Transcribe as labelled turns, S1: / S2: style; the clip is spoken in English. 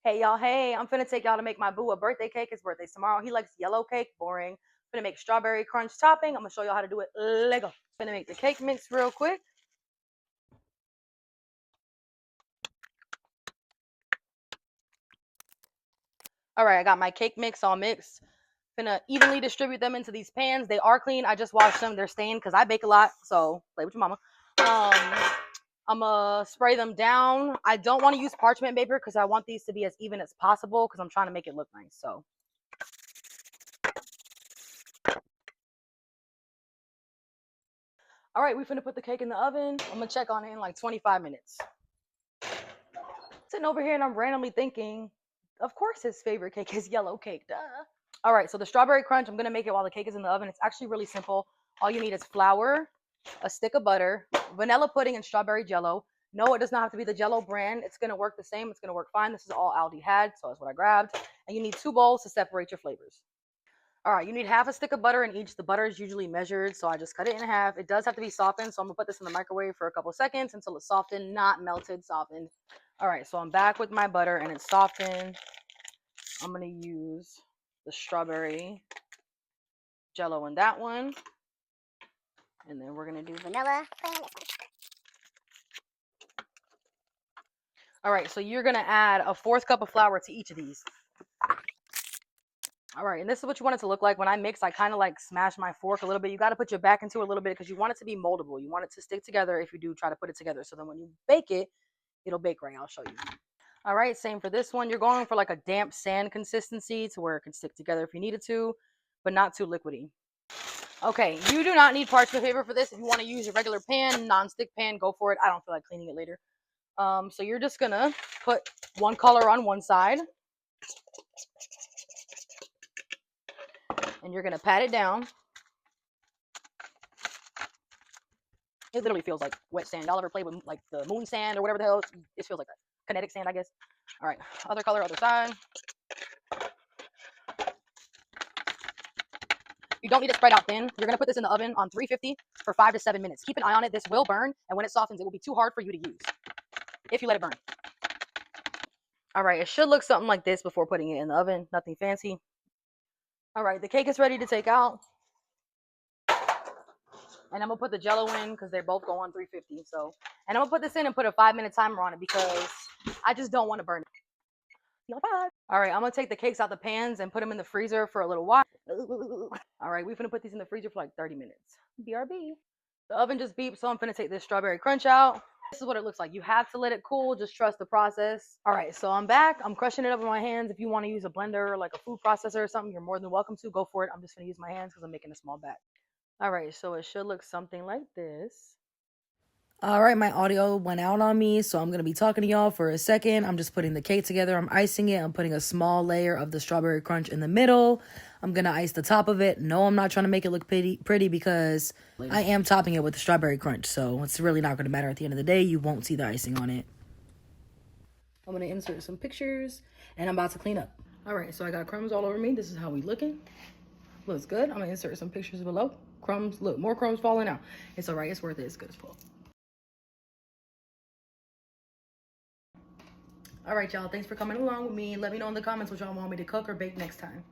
S1: Hey y'all, hey, I'm finna take y'all to make my boo a birthday cake. His birthday's tomorrow. He likes yellow cake, boring. Finna make strawberry crunch topping. I'm gonna show y'all how to do it. Lego. Finna make the cake mix real quick. All right, I got my cake mix all mixed. Finna evenly distribute them into these pans. They are clean. I just washed them. They're stained because I bake a lot. So play with your mama. I'm gonna spray them down. I don't want to use parchment paper because I want these to be as even as possible because I'm trying to make it look nice. So all right, we finna put the cake in the oven. I'm gonna check on it in like 25 minutes. Sitting over here and I'm randomly thinking, of course his favorite cake is yellow cake, duh. All right, so the strawberry crunch, I'm gonna make it while the cake is in the oven. It's actually really simple. All you need is flour, a stick of butter, vanilla pudding, and strawberry jello. No, it does not have to be the Jello brand. It's gonna work the same. It's gonna work fine. This is all Aldi had, so that's what I grabbed. And you need 2 bowls to separate your flavors. All right, you need half a stick of butter in each. The butter is usually measured, so I just cut it in half. It does have to be softened, so I'm gonna put this in the microwave for a couple seconds until it's softened, not melted, softened. All right, so I'm back with my butter and it's softened. I'm gonna use the strawberry jello in that one. And then we're gonna do vanilla. All right, so you're gonna add a 1/4 cup of flour to each of these. All right, and this is what you want it to look like. When I mix, I kind of like smash my fork a little bit. You got to put your back into it a little bit because you want it to be moldable. You want it to stick together if you do try to put it together. So then when you bake it, it'll bake right. I'll show you. All right, same for this one. You're going for like a damp sand consistency to where it can stick together if you needed to, but not too liquidy. Okay, you do not need parchment paper for this. If you want to use your regular pan, non-stick pan, go for it. I don't feel like cleaning it later. So you're just gonna put one color on one side. And you're gonna pat it down. It literally feels like wet sand. Y'all ever play with like the moon sand or whatever the hell? It feels like that. Kinetic sand, I guess. All right, other color, other side. You don't need it spread out thin. You're gonna put this in the oven on 350 for 5 to 7 minutes. Keep an eye on it. This will burn, and when it softens, it will be too hard for you to use if you let it burn. All right, it should look something like this before putting it in the oven. Nothing fancy. All right, the cake is ready to take out. And I'm gonna put the jello in because they both go on 350. So, and I'm gonna put this in and put a 5-minute timer on it because I just don't want to burn it. All right, I'm gonna take the cakes out the pans and put them in the freezer for a little while. All right, we're gonna put these in the freezer for like 30 minutes. BRB. The oven just beeped, so I'm gonna take this strawberry crunch out. This is what it looks like. You have to let it cool. Just trust the process. All right, so I'm back. I'm crushing it up with my hands. If you want to use a blender or like a food processor or something, you're more than welcome to. Go for it. I'm just gonna use my hands because I'm making a small batch. All right, so it should look something like this. All right, my audio went out on me, so I'm going to be talking to y'all for a second. I'm just putting the cake together. I'm icing it. I'm putting a small layer of the strawberry crunch in the middle. I'm going to ice the top of it. No, I'm not trying to make it look pretty because I am topping it with the strawberry crunch, so it's really not going to matter at the end of the day. You won't see the icing on it. I'm going to insert some pictures, and I'm about to clean up. All right, so I got crumbs all over me. This is how we looking. Looks good. I'm going to insert some pictures below. Crumbs, look, more crumbs falling out. It's all right. It's worth it. It's good as full. All right, y'all. Thanks for coming along with me. Let me know in the comments what y'all want me to cook or bake next time.